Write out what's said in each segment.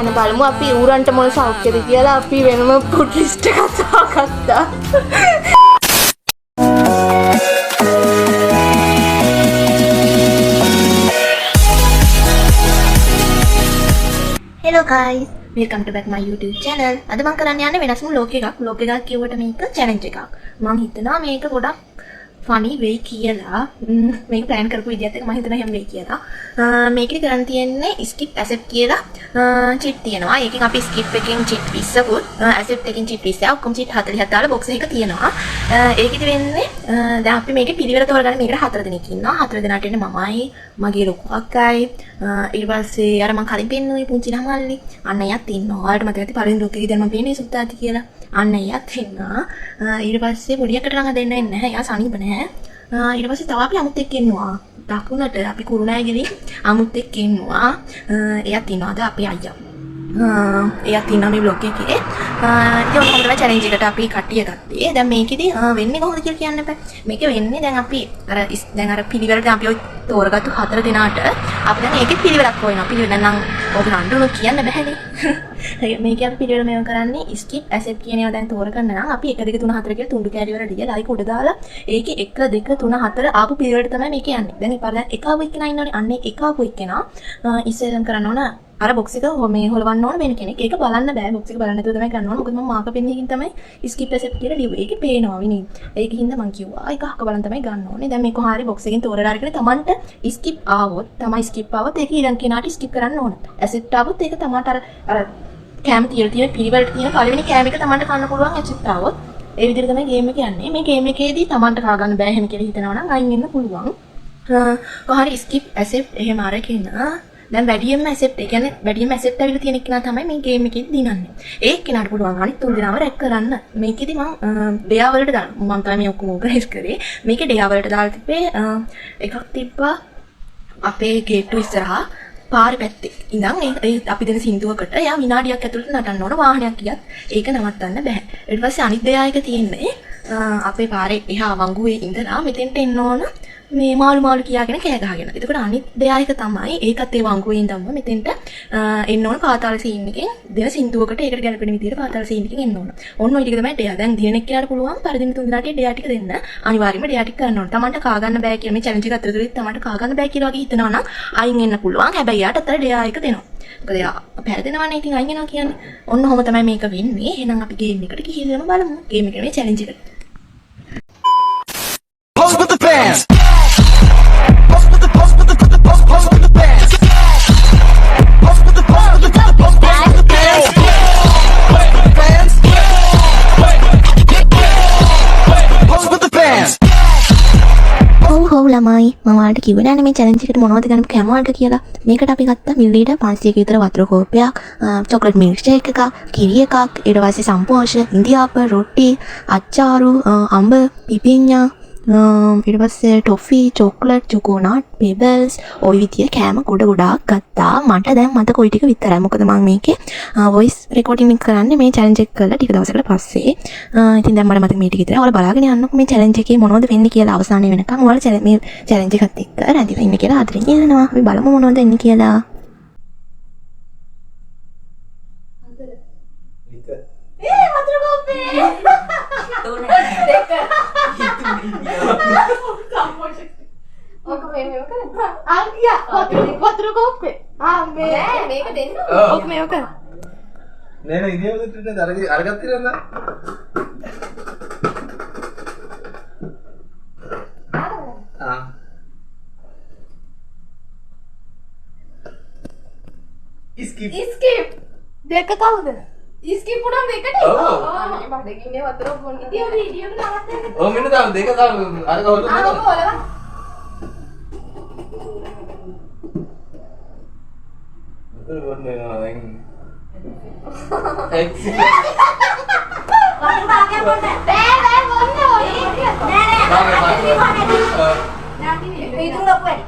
යන බලමු අපි ඌරන්ට මොන සෞඛ්‍යද කියලා අපි වෙනම ෆුඩ් ලිස්ට් එකක් දාගත්තා. Hello guys, welcome to back my YouTube channel. අද මම කරන්න යන්නේ වෙනස්ම ලෝක එකක් කියුවට මේක challenge එකක්. මම හිතනවා මේක ගොඩක් funny වෙයි කියලා. මේක plan කරපු විදිහත් එක මම හිතනවා හැම වෙයි කියලා. මේකේ කරන් තියෙන්නේ skip accept කියලා cheat තියෙනවා. ඒකෙන් අපි skip එකෙන් cheat 20කුත් accept එකෙන් cheat 20ක් ඔක්කොම cheat 40ක් දාලා box එකක තියෙනවා. ඒකෙදි වෙන්නේ දැන් අපි මේකේ පිළිවෙල තෝරගන්න මේකට 4 දෙනෙක් ඉන්නවා. 4 දෙනාට ඉන්නේ මමයි, මගේ ලොකු අක්කයි, ඊට පස්සේ අර මම කලින් පෙන්නුවේ පුංචි ළමල්ලි. අන්න එයාත් ඉන්නවා. ඔයාලට මතක ඇති පළවෙනි ලෝකෙකදී දැන් මම පෙන්නේ සුත්තාති කියලා. අන්න එයාත් ඉන්නවා. ඊට පස්සේ පොඩි එකට නම් දෙන්න එන්නේ නැහැ. එයා සනීප නැහැ. ඊට පස්සේ තව අපි අමුත් එක්ක ඉන්නවා. දකුණට අපි කුරුණෑගලේ අමුත් එක්ක ඉන්නවා. එයාත් ඉන්නවාද අපේ අයියා. එයාත් ඉන්නවා මේ බ්ලොග් එකේ. ඉතින් ඔන්න කොහොමද චැලෙන්ජ් එකට අපි කට්ටිය ගත්තේ. දැන් මේකෙදි වෙන්නේ කොහොමද කියලා කියන්න බෑ. මේකේ වෙන්නේ දැන් අපි අර පිළිවෙලට අපි ඔය තෝරගත්තු 4 දෙනාට අපි දැන් ඒකේ පිළිවෙලක් හොයනවා. පිළිවෙල නම් ඔබ නඩුණු කියන්න බෑනේ. මේකේ අපි පිළිවෙල මේව කරන්නේ skip accept කියන ඒවා දැන් තෝරගන්න නම් අපි 1 2 3 4 කියලා තුන්ඩු කැරි වල ලියලා like උඩ දාලා ඒකේ 1 2 3 4 ආපු පිළිවෙලට තමයි මේක යන්නේ. දැන් ඉපාර දැන් එක ආපු එක්කෙනා ඉන්නවනේ. අන්නේ එක ආපු එක්කෙනා ඉස්සෙල්ලම කරන්න ඕන අර box එක මේ හොලවන්න ඕන වෙන කෙනෙක්. ඒක බලන්න බෑ. box එක බලන්න නැතුව තමයි ගන්න ඕන. මොකද මම මාක පෙන්නකින් තමයි skip accept කියලා ලියුවේ. ඒකේ පේනවා විනි. ඒකින් හින්දා මම කිව්වා ඒක අහක බලන් තමයි ගන්න ඕනේ. දැන් මේක හරිය box එකෙන් තෝරලා අරගෙන තමන්ට skip ආවොත් තමයි skip ආවොත් ඒක ඊළඟ කෙනාට skip කරන්න ඕන. accept ආවොත් ඒක තමන්ට අර කැම තියෙන පිළිවෙලට තියෙන පළවෙනි කැම එක තමන්ට කන්න පුළුවන් accept ආවොත්. ඒ විදිහට තමයි ගේම් එක යන්නේ. මේ ගේම් එකේදී තමන්ට කා ගන්න බෑ එහෙම කියලා හිතනවා නම් අයින් වෙන්න පුළුවන්. කොහරි skip accept එහෙම අරගෙන දැන් වැඩියෙන්ම accept ඒ කියන්නේ වැඩියෙන්ම accept ඇවිල්ලා තියෙන කෙනා තමයි මේ ගේම් එකේදී දිනන්නේ. ඒ කෙනාට පුළුවන් අනිත් තුන් දෙනාව රැක් කරන්න. මේකෙදි මම ඩෙයා වලට දාලා මම තමයි මේ ඔක්කොම ඕගනයිස් කරේ. මේකේ ඩෙයා වලට දාලා තිබ්බේ එකක් තිබ්බා අපේ ගේට්ටු ඉස්සරහා පාරේ පැත්තේ. ඉඳන් ඒ අපි දෙන සින්දුවකට එයා විනාඩියක් ඇතුළත නටන්න ඕන. වාහනයක් ගියත් ඒක නවත්තන්න බෑ. ඊට පස්සේ අනිත් දෙයා එක තියෙන්නේ අපේ පාරේ එහා වංගුවේ ඉඳලා මෙතෙන්ට එන්න ඕන. මේ මාළු කියාගෙන කෑ ගහගෙන. එතකොට අනිත් දෙයා එක තමයි ඒකත් ඒ වංගුවේ ඉඳන්ම මෙතෙන්ට එන්න ඕන පාතාල සීන් එකෙන් දෙන සින්දුවකට ඒකට ගැලපෙන විදිහට පාතාල සීන් එකෙන් එන්න ඕන. ඔන්න ඔය ටික තමයි ඩෙයා. දැන් දිනෙක කියලාට පුළුවන් පරිදින තුන් දෙනාට ඩෙයා ටික දෙන්න. අනිවාර්යයෙන්ම ඩෙයා ටික කරන්න ඕන. තමන්ට කා ගන්න බෑ කියලා මේ චැලෙන්ජ් එක අතරතුරදී තමන්ට කා ගන්න බෑ කියලා වගේ හිතනවා නම් අයින් වෙන්න පුළුවන්. හැබැයි යාට අතර ඩෙයා එක දෙනවා. මොකද යා පැරදෙනවනේ ඉතින් අයින් වෙනවා කියන්නේ. ඔන්න ඔහොම තමයි මේක වෙන්නේ. එහෙනම් අපි ගේම් එකට ගිහින් බලමු. ගේම් එකේ මේ චැලෙන්ජ් එකට. Pose with the fans. ළමයි මම ඔයාලට කිව්වේ නෑනේ මේ චැලෙන්ජ් එකට මොනවද ගන්න කැම වලට කියලා. මේකට අපි ගත්තා මිලිලීටර් 500ක විතර වතුර කෝප්පයක්, චොක්ලට් මිල්ක් ෂේක් එකක්, කිරි එකක්, ඊට පස්සේ සම්පෝෂ, ඉන්දියාප, රොටි, අච්චාරු, අඹ, පිපිඤ්ඤා, ඊට පස්සේ ටොෆි, චොක්ලට්, චොකෝනට්, පෙබල්ස්, ඔය විදිය කෑම ගොඩක් ගත්තා. මට දැන් මතක ওই ටික විතරයි. මොකද මම මේකේ වොයිස් රෙකෝඩින් එක කරන්නේ මේ චැලෙන්ජ් එක කරලා ටික දවසකට පස්සේ. ඉතින් දැන් මට මතක මේ ටික විතරයි. ඔයාලා බලාගෙන යන්නකෝ මේ චැලෙන්ජ් එකේ මොනවද වෙන්නේ කියලා අවසානයේ වෙනකම්. ඔයාලා මේ චැලෙන්ජ් එකත් එක්ක රැඳිලා ඉන්න කියලා ආදරෙන් ඉල්ලනවා. අපි බලමු මොනවද වෙන්නේ කියලා. වතුර කෝප්පේ. ඔක මේක වතුර කෝප්පේ. මේක දෙන්න. ඔක මේක. නෑ ඉතින් උදේට අරගත්තේ නේද? ස්කිප්. දෙක කවුද? ස්කිප් උනම් දෙකට. ඔව්. මම දෙකින්නේ වතුර බොන්න. ඉතින් වීඩියෝ එක නවත්තන්න. ඔව් මෙන්න දාන්න දෙක දාන්න අරක හොල්ලන්න. ඔව් ඔලවා. Betul betul orang. Waktu pakai pun bebe bono. Nanti itu nggak boleh.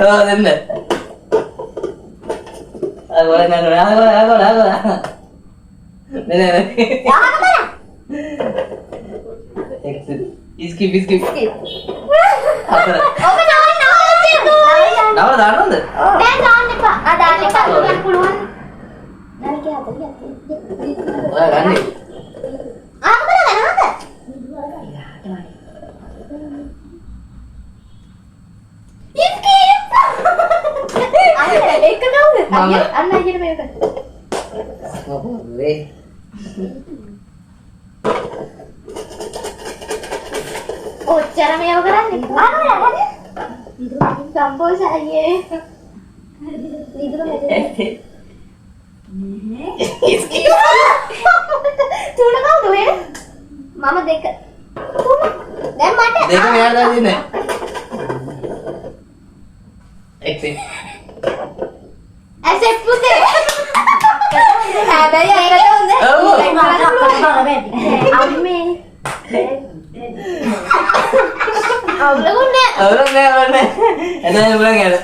Oh, bener. Aku Bener. Exit. Skip. Apa? Nama දාන්නද? දැන් දාන්න එපා. දාන්න එපා. දාන්න පුළුවන්. දාන්න කියලා හදලා. ඔයා ගන්නේ. ආකමද ගන්නවද? ඒක නෝද? අන්න අයියට මේක. වේ. ඔච්චර මේව කරන්නේ. ආකමද? සම්පෝෂ අයියේ. විදුර මෙතන. තුන කවුද වෙන්නේ? මම දෙක. තුන. දැන් මට දෙක මෙයාට දාන්නේ. Exit. ඇසෙත් පුතේ. හැබැයි ඒකට හොඳ. අම්මේ. අවුලුන්නේ. අවුලන්නේ. එතන බලන්න යන්න.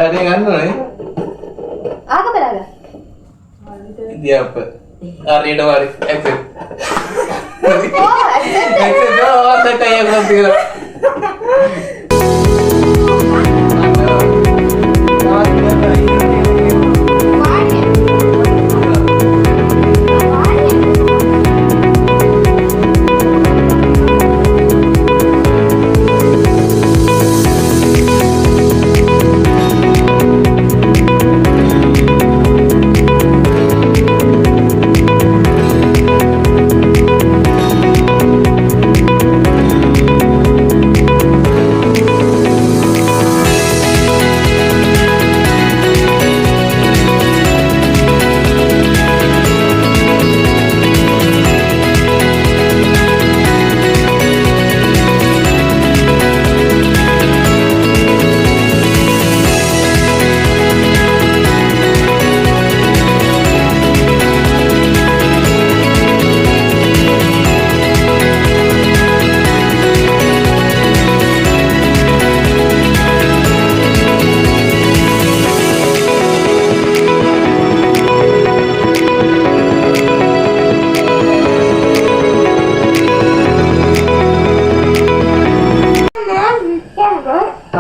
Ada yang anu nih. ආකපලාද? Dia apa? Hari itu hari exit. Oh, exit. Exit oh, saya kayak belum tidur.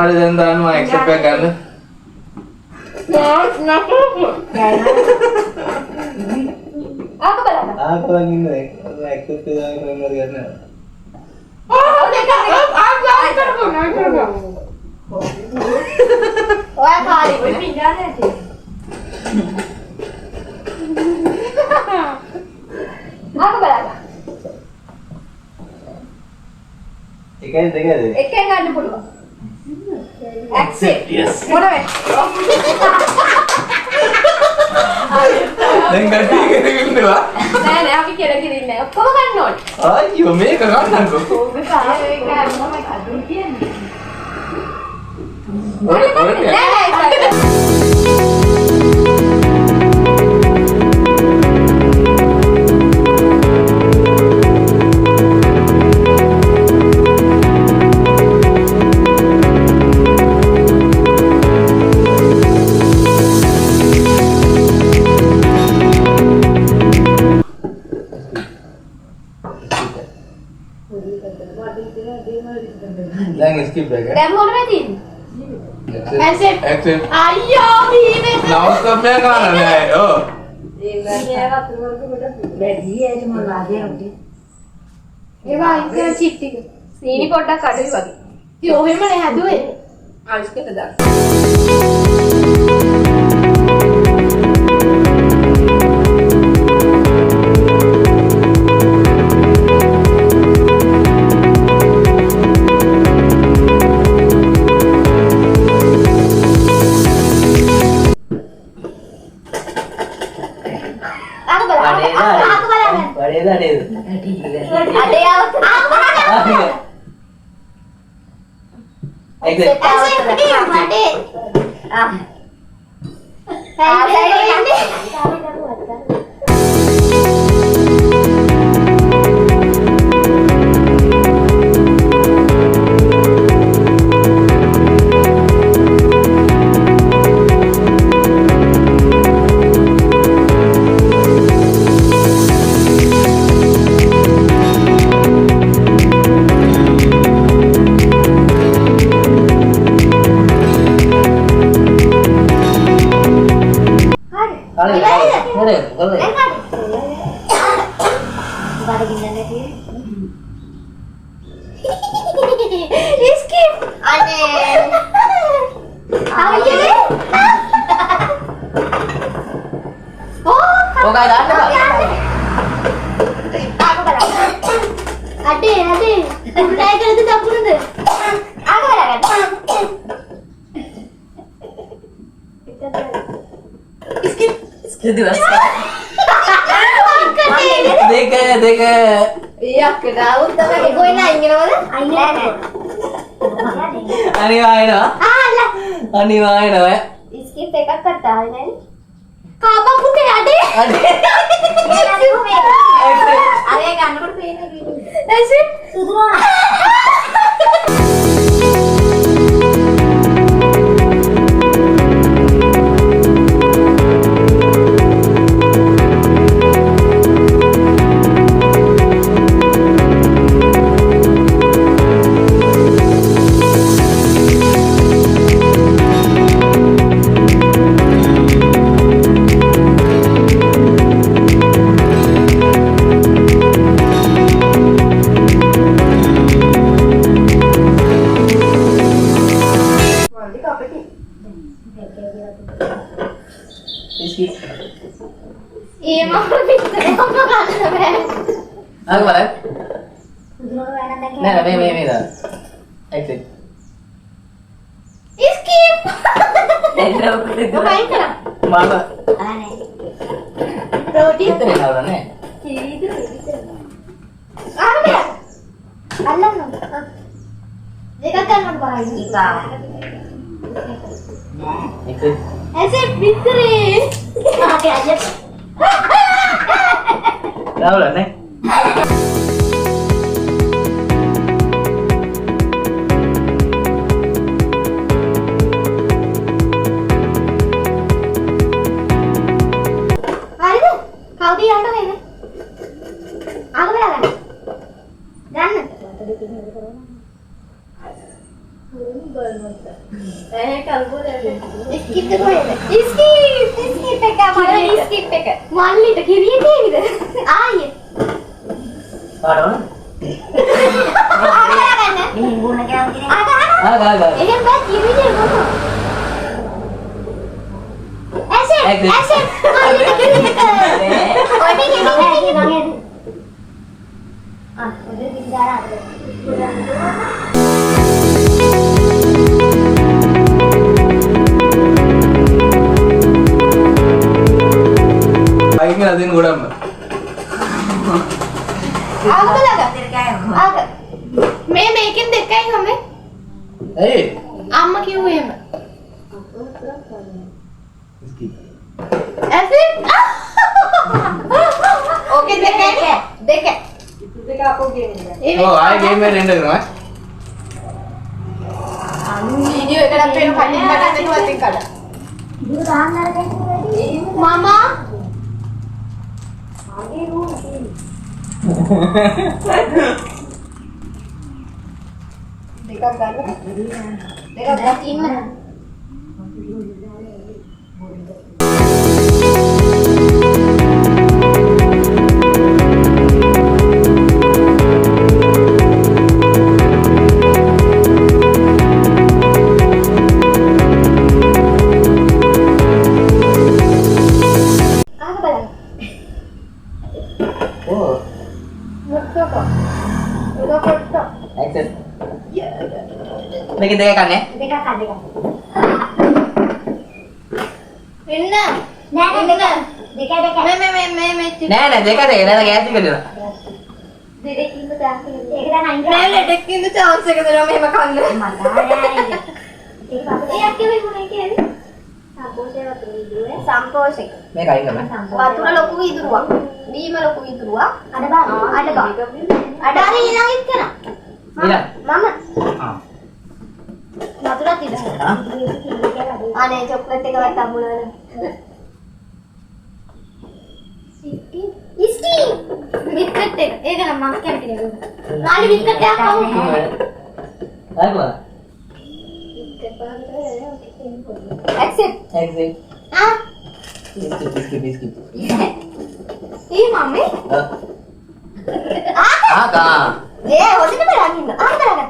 Ada yang anu exit kan? ආකපලාද? Aku lagi nih, exit ke yang karena. ඔයා කාලේ ඔය පින්ඩාන ඇති. ආකපලාද? Ikan tiga deh. එකෙන් ගන්න පුළුවන්. Exit. Yes. මොන වේ? Dan ganti gini lah. නෑ නෑ අපි කියලා කිරින්නේ. ඔක්කොම ගන්න ඕනේ. Ayo, mereka kan aku. ඒක මොනවද අදුන් කියන්නේ? Boleh ya? නෑ නෑ Jangan skip ya kan? දැන් මොනවද තියෙන්නේ? Accept. Accept. අයියෝ බීමේ නවත්තම් බෑ ගන්න නෑ. ඔව්. ඒවා ඉතින් චිට් ටික. සීනි පොඩ්ඩක් අඩුයි වගේ. ඉතින් ඔහෙමනේ හැදුවේ. ආයිස්කට දාන්න. අනිවාර්යනවා. ස්කිප් එකක් කරලා ආවේ නේද? කාපා පුතේ අඩේ. අරය ගන්නකොට පේන්නේ වීඩියෝ. That's it. සුදුරෝණ. ඒ මම පිටේ කොහොමද බෑ. අර බලන්න. සුදුරෝණ වෙනද දැක්කේ? නෑ මේ දාන්න. Exit. Skip. මොකයි කරා? මම ආනේ. රෝටි හිතේ නවරන්නේ. ආනේ. අල්ලන්න. දෙකක් ගන්නකොට බලන්න. Exit. ඇසේ පිටරේ. ආගේ අයිය. නවරන්නේ. හරිද? කවුද යන්න වෙන්නේ? ආගම ගන්න. ගන්න. ස්කිප් එක කොහෙද? ස්කිප් එක බලන්න ස්කිප් එක. මල්ලිට කිරිය තේවිද? ආයේ. පාඩම. ආගම ගන්න. මේ බුණ කියන්නේ. ආගා. එහෙම බෑ කිරිය මොකද? ඇසේ මල්ලිට කිරිය තේවිද? ඔඩි කිරිය මගේ ඔය වින්දාරා. අයින් කරලා දෙන්න ගොඩක්ම. ආග මේ මේකෙන් දෙකයි හොමේ. ඇයි? අම්මා කිව්වේ එහෙම. Skip. ඇසේ ඕකේ දෙකයි. දෙක. ඔව් ආයෙ ගේම් එකේ එන්න කරනවා. වීඩියෝ එකකට පේන කලින් බටන් දෙකවත් එක්කලා. බුදු දාන්න අරගෙන මමා ආගේ රූම දෙකක් ගන්න. දෙකක් ඉන්න. මේකෙන් දෙකක් ගන්න. දෙකක් අද දෙකක්. එන්න නෑ නෑ දෙක දෙක. නෑ නෑ දෙක දෙක නෑ ගෑස් එක දෙනවා. දෙකකින්ම chance එක. ඒක දැන් අයින් කරා. නෑ ලෙඩකින්ද chance එක දෙනවා මෙහෙම කන්න. ඒක අක්කේ මොනේ කියන්නේ? සම්පෝෂය වතුර විදුවේ. සම්පෝෂක. මේක අයින් කරන්න. වතුර ලොකු විදුරුවක්. බීම ලොකු විදුරුවක්. අඩ බා. අඩ බා. අඩ හරි ඊළඟට කරා. ඊළඟ. මම ආ. වතුරක් ඉදලා. අනේ චොක්ලට් එකවත් අමුණලා. ඉස්කි බිස්කට් එක. ඒක නම් මම කැමති නේද? නාලි බිස්කට් එකක් කවුද? ආයිවා. ඇක්සෙප්ට්. එක්සිට්. ආ බිස්කිට්. ඒ මම්මේ ආකා. ඒ හොදින බලන් ඉන්න. කරගන්න.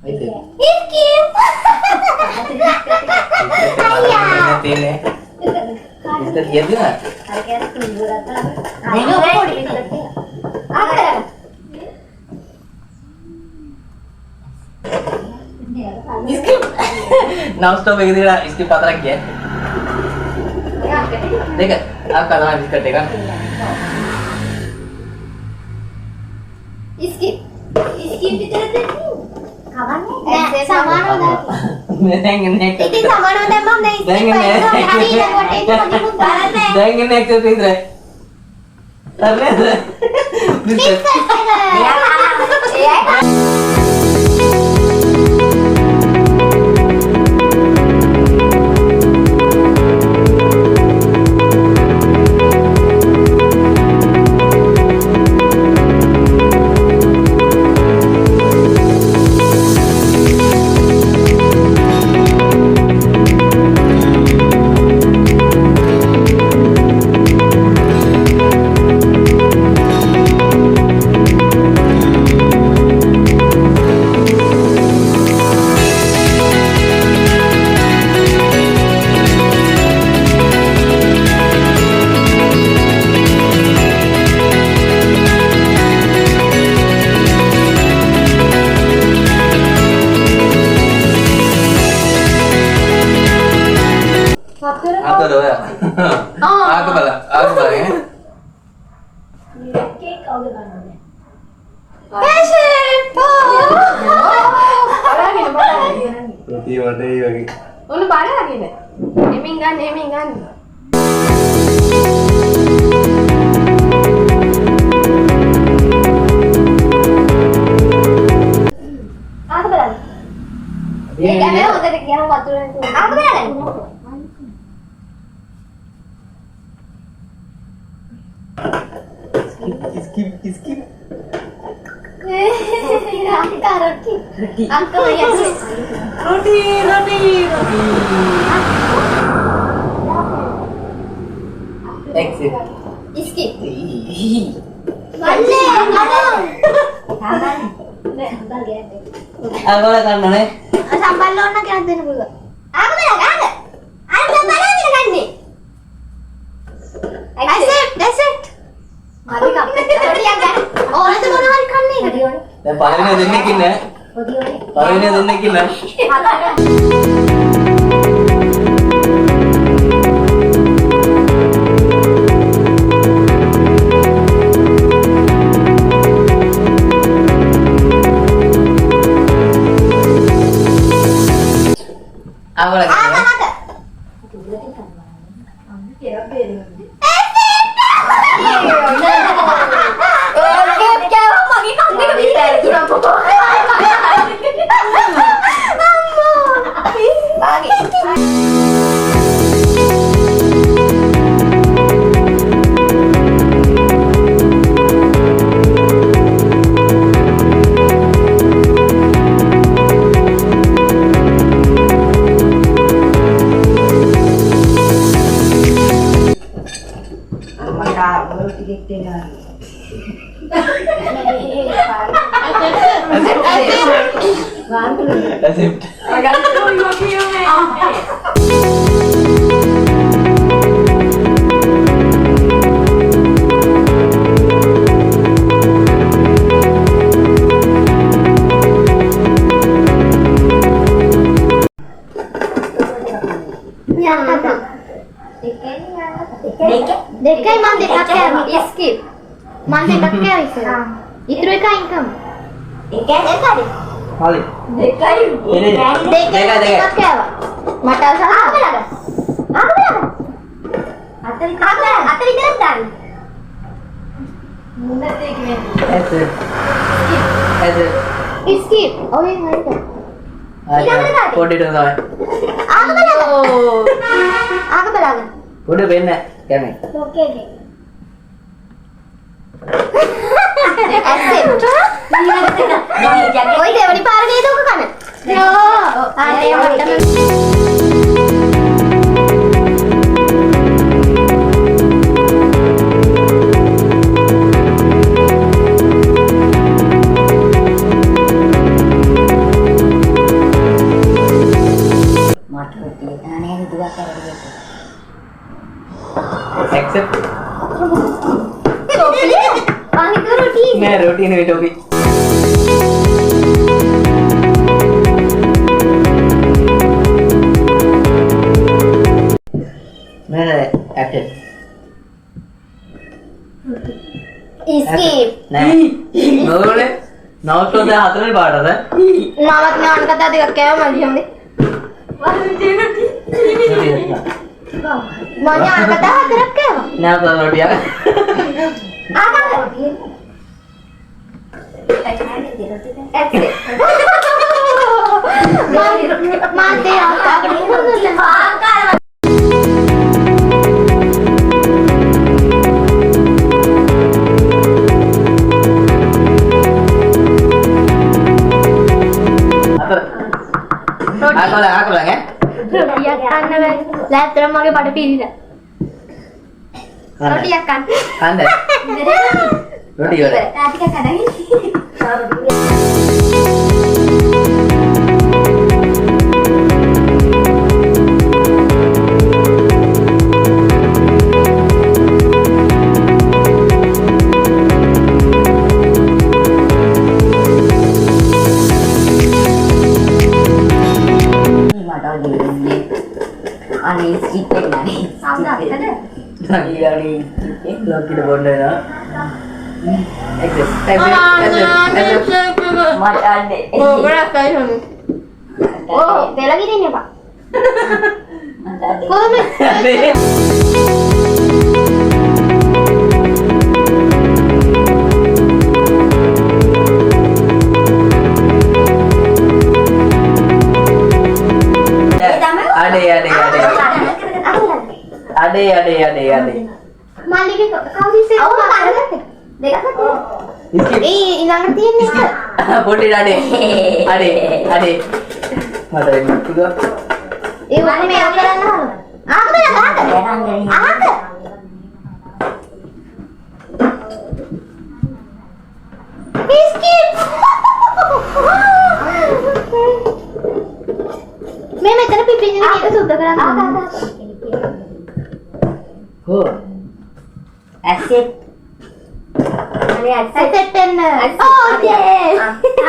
ඒක. ඉස්කි අයියා තේනේ. බිස්කිට් කියද්දිද? අර කැස් තුන්දරට මේක පොඩි බිස්කට් එක. කරගන්න. ස්කිප්. නව් ස්ටොප් එකේ දාලා ස්කිප් හතරක් ගියා. දෙක. ආකා තමයි බිස්කිට් එක. ඉස්කි විතරද? කවන්නේ නෑ සමානව දාන්න. දැන් ඉන්නේ එක. ඉතින් සමානව දැම්මම දැන් ඉස්කි දැන් පයින් ඉන්නේ. හරි ඊළඟට ඒක පොඩිකුත් බලන්න. දැන් ඉන්නේ එක්සෙප්ට් විතරයි. හරිද? බිස්කිට්. අතර ඔය. ආක බල. ආක බලගෙන. කේක් කවුද ගන්නන්නේ? රොටි වටේ වගේ. ඔන්න බලන්න. එමින් ගන්න. ආද බලන්න. ඒක නෑ හොඳට කියන වතුරෙන් තුන. ආද බලන්න. ස්කිප්. අංක වයසේ. රොටි. එක්සිට්. ඉස්කි. වල්ලේ අගොල්ලෝ ගන්නනේ. සම්බල් ඕන කියලා දෙන්න පුළුවන්. ආක බලන්න. අර බලන්න ගන්නේ. ඇසෙප්ට්. හරි කප්පෙට ටිකක් ගන්න. ඕනද මොනවා හරි කන්නේ ඒකට. දැන් පළවෙනි දෙන්නෙක් ඉන්නේ. පළවෙනි දෙන්නෙක් ඉන්නේ. අගොල්ලෝ ගන්න. Accept. දෙකයි මම දෙකක් කෑවා. ස්කිප්. මම දෙකක් කෑවා ඉතින්. ඉතුරු එක අයින් කරමු. එකයි. හරි. දෙකයි. දෙකක් කෑවා. මට අසහන. අතර විතරක් දාන්න. මුන්නත් ඒක වෙන්නේ. ඇද ස්කිප්. ඔය හරියට. පොඩි ටෝ තමයි. ආග බලන්න. පොඩි වෙන්න යන්නේ. ඕකේ. ඇක්සෙප්ට්. ඔය දෙවනි පාර නේද ඔක කන? ඔව්. අනේ මටම accept रोटी मैं रोटी नहीं टोपी मैं accept स्किप नहीं नोले नौ तो दे हाथ में बाढ़ रहा है नामक ने अनका दादी का क्या मर्जी हमने मजा अनका दादी का क्या ना तो रोटी आ मानते aku lah ya रोटियां खाने में लाइट तरह मागे पाटे पी लिया रोटियां खान खान दे रोटी हो रहा रात का खाना ही लोग की बोल रहे ना oh kayak lagi nih pak Ade. Mandi ke kau di sini. Oh, ada. Dekat satu. Hilang ngerti ini. Putih ade. Ada yang juga. Mana me aku jalan lah. Aku. Biscuit. मैं तेरे पिपी ने ये तो सुद्धा करा हो Accept. Accept and oh yes.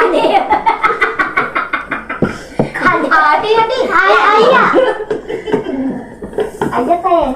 Ade. Ayah. Ayah sayang.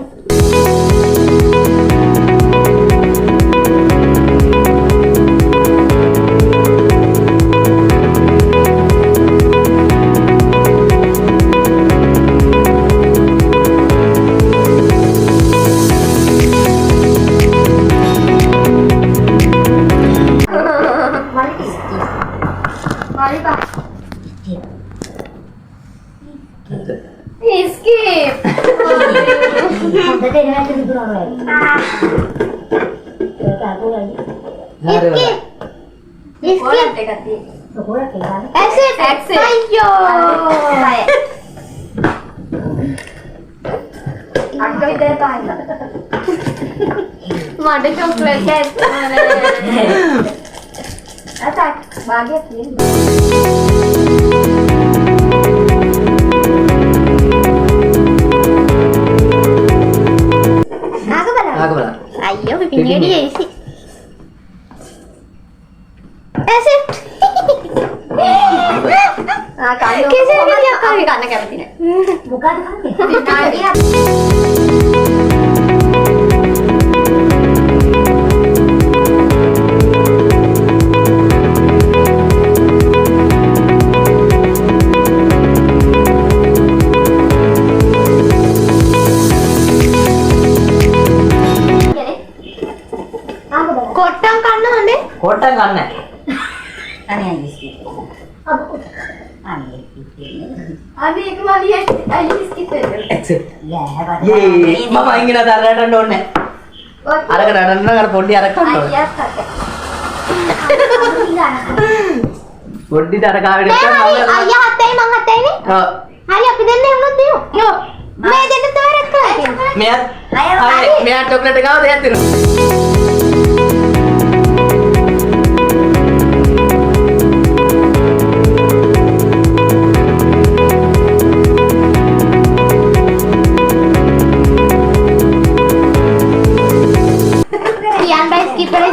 Skip. Tadi dengan itu berapa lagi? Exit. Ayo. Aku itu apa? Mana coklat kan? Atak, bahagia sih. Aku bala. Ayo, pipinya dia isi. Exit. Kalian. Kisah dia kali karena kayak begini. Bukan kan? කොට්ටම් කන්න හොඳේ. කොට්ටම් ගන්න. අනේ බිස්කිට්. අනේ ඒක මලිය අයිය බිස්කිට් එක. යේ මම අයින් වෙලා තරරටන්න ඕනේ. අරක නඩන්න අර පොඩි අරක ගන්න ඕනේ. අයියත් අත. පොඩි තරකාවෙට මේ ගන්න හරි අයියා හතයි මං හතයිනේ. ඔව්. හරි අපි දෙන්නේ වුණොත් දෙමු. යෝ. මේ දෙන්න තවරක් කරලා. මෙයාත් මෙයා චොක්ලට් එක ගාව දෙයක් දෙනවා.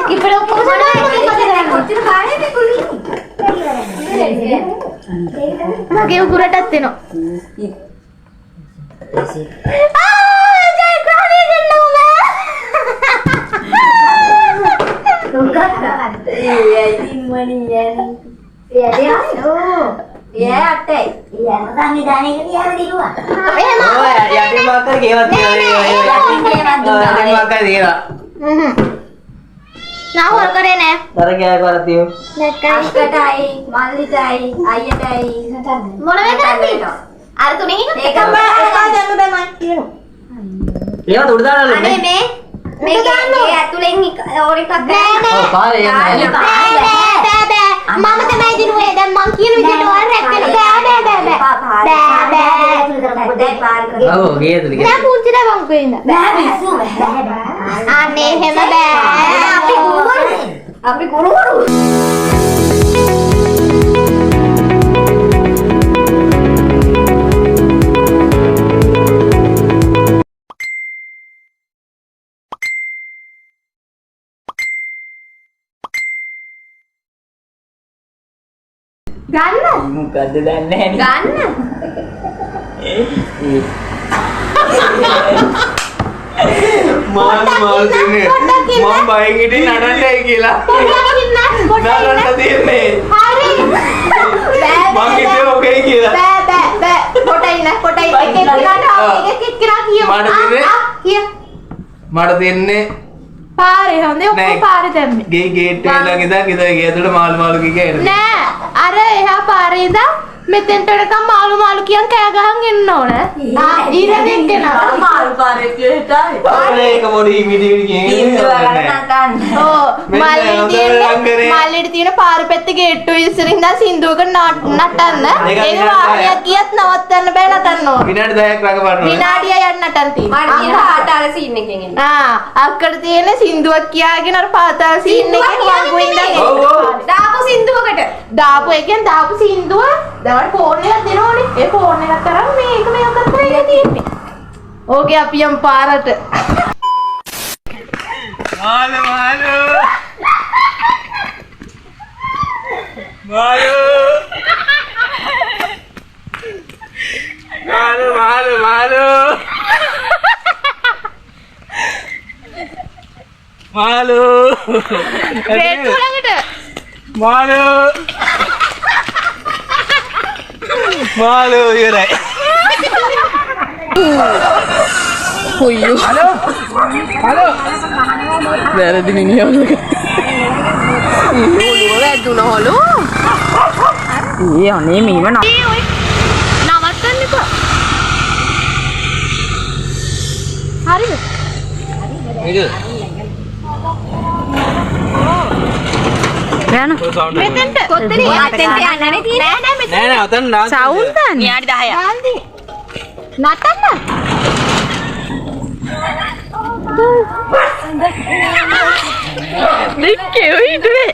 skipper ඔක්කොම සමාන කොච්චර කාලෙද කුලි මගේ උගුරටත් එනවා Nah, hol करे ne. Tara kaya කරතියෝ. අක්කටයි, මල්ලිටයි, අයියටයි. මොන වෙනවද? අර තුනේ ඉන්න එකම දැම්ම බෑ මං කියනවා. ඒවා උඩ දාන්නලු අනේ මේ මේ ඇතුලෙන් ඕර එකක් නෑ ඔව් පාරේ යන්නේ බෑ මම තමයි දිනුවේ දැන් මං කියන විදිහට ඕර රැක්කන බෑ ඔව් ගියේ තුලි නෑ පුංචිට වංකෝ ඉන්න බෑ මිස්සු බෑ අනේ හැම බෑ අපි කුරු ගන්න මොකද්ද දන්නේ ගන්න මාල් දෙන්නේ මම බයෙන් හිටියේ නඩන්නයි කියලා නඩන්න දෙන්නේ හරි මම හිතුවේ ඔකේ කියලා බෑ කොටයි එක එක්කෙනා කියමු මට දෙන්නේ පාරේ හොඳේ ඔක්කොම පාරේ දැම්මේ ගේ ගේට් එක ළඟ ඉඳන් ගේ ඇතුළට මාළු කිය එන්නේ නෑ අර එහා පාරේ ඉඳන් මෙතෙන්ට එනකම් මාළු කියන් කෑ ගහන් එන්න ඕන ඊළඟට කෙනා මාළු පාරේ කියටයි. ඔනේ එක පොඩි මිටි ඕ මල්ලිට තියෙන පාර පැත්තේ ගේට්ටු ඉස්සර ඉඳන් සින්දුවක නටන්න ඒක වාහනයක් ගියත් නවත්තන්න බෑ නටන්න ඕන විනාඩි 10ක් රඟපාන්න ඕනේ විනාඩිය යන්න නටන්න තියෙනවා මට කියන පාතාල සීන් එකෙන් එන්න. අක්කට තියෙන සින්දුවක් කියාගෙන අර පාතාල සීන් එකේ වංගු ඉඳන් ඔව් දාපු සින්දුවකට. දාපු එකෙන් දාපු සින්දුව දැන් ෆෝන් එකක් දෙනෝනේ ඒ ෆෝන් එකක් කරන් මේක කර ඉන්නේ තියෙන්නේ ඕකේ අපි යම් පාරට මාළු ගේට්ටු ළඟට මාළු ඉවරයි හලෝ වැරදි මිනිහවලක වැදුනහලු අනේ මේව නවත්තන්න එපා හරිද යන මෙතෙන්ට කොතන අතෙන්ට යන්න නේ තියෙන්නේ නෑ අතන නාස් සවුන්ඩ් දාන්න විනාඩි 10ක්. නටන්න දෙක්කේ ඔය ඉදුවේ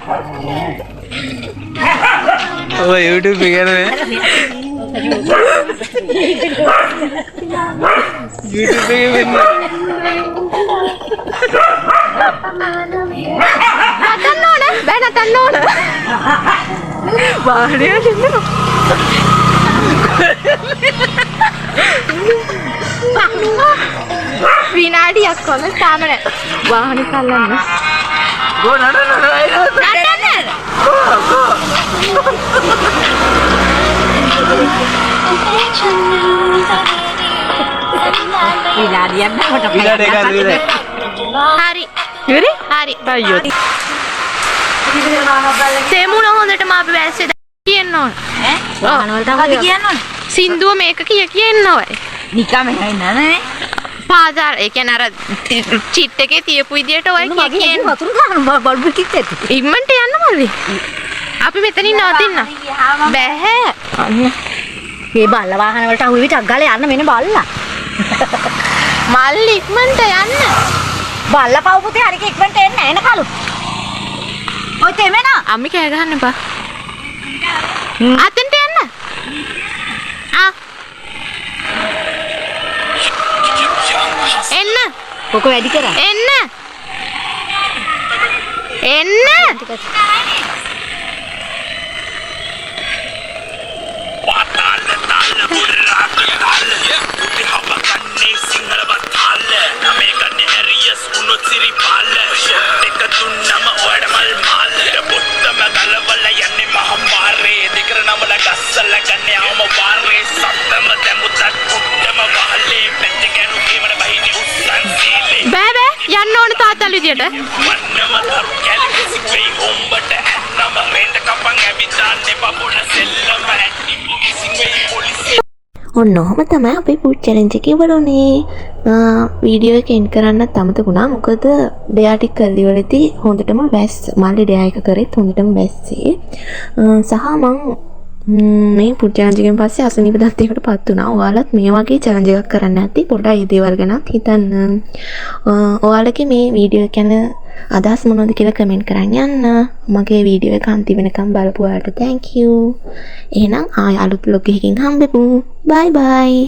ඔය YouTube එක නේද YouTube එකේ වෙන්නේ නටන්න ඕන බෑ නටන්න ඕන වාහනයක් එන්නවා විනාඩියක් කොහොම තාම නැහැ. වාහනේ කල්ලන්න. ගෝ නඩන්න. විනාඩියක් නෑ විනාඩි එකක් විතර. හරි. හරි. අයියෝ. තේමුණ හොඳටම අපි වැස්සේ කියන්න ඕන. වාහනවලට අපි කියන්න ඕන. සින්දුව මේක කියන්න ඕයි. නිකම් එහෙම නෑ. පාදාර ඒ කියන්නේ අර චිට් එකේ තියපු විදියට ඔය කියන්න. වතුර ගන්න බල්බ් කිත් ඇති. ඉක්මනට යන්න මල්ලි. අපි මෙතනින් නවතින්න. බැහැ. මේ බල්ල වාහන වලට අහුවෙ ටක් ගාලා යන්න මෙන්න බල්ලා. මල්ලි ඉක්මනට යන්න. බල්ලා පව පුතේ හරියට ඉක්මනට එන්න එන කලු. ඔය තෙමෙන. අම්මි කෑ ගහන්න එපා. අතෙන්ට යන්න. එන්න. කොක වැඩි කරා. එන්න. එන්න. බෑ යන්න ඕනේ තාත්තල් විදියට. ඔන්න ඔහොම තමයි අපේ ෆුඩ් චැලෙන්ජ් එක ඉවරුනේ. වීඩියෝ එක එන්ඩ් කරන්නත් අමතකුණා. මොකද ඩෙයා ටික කරලි වලදී හොඳටම වැස්ස. මල්ලි ඩෙයා එක කරෙත් හොඳටම වැස්සේ. සහ මං මේ ෆුඩ් චැලෙන්ජ් එකෙන් පස්සේ අසනීප තත්ත්වයකට පත් වුණා. ඔයාලත් මේ වගේ චැලෙන්ජ් එකක් කරන්න ඇති. පොඩ්ඩක් මේ දේවල් ගැනත් හිතන්න. ඔයාලගේ මේ වීඩියෝ එක ගැන අදහස් මොනවද කියලා කමෙන්ට් කරන්න යන්න. මගේ වීඩියෝ එක අන්තිම වෙනකම් බලපු ඔයාලට thank you. එහෙනම් ආය අලුත් vlog එකකින් හම්බෙමු. bye bye.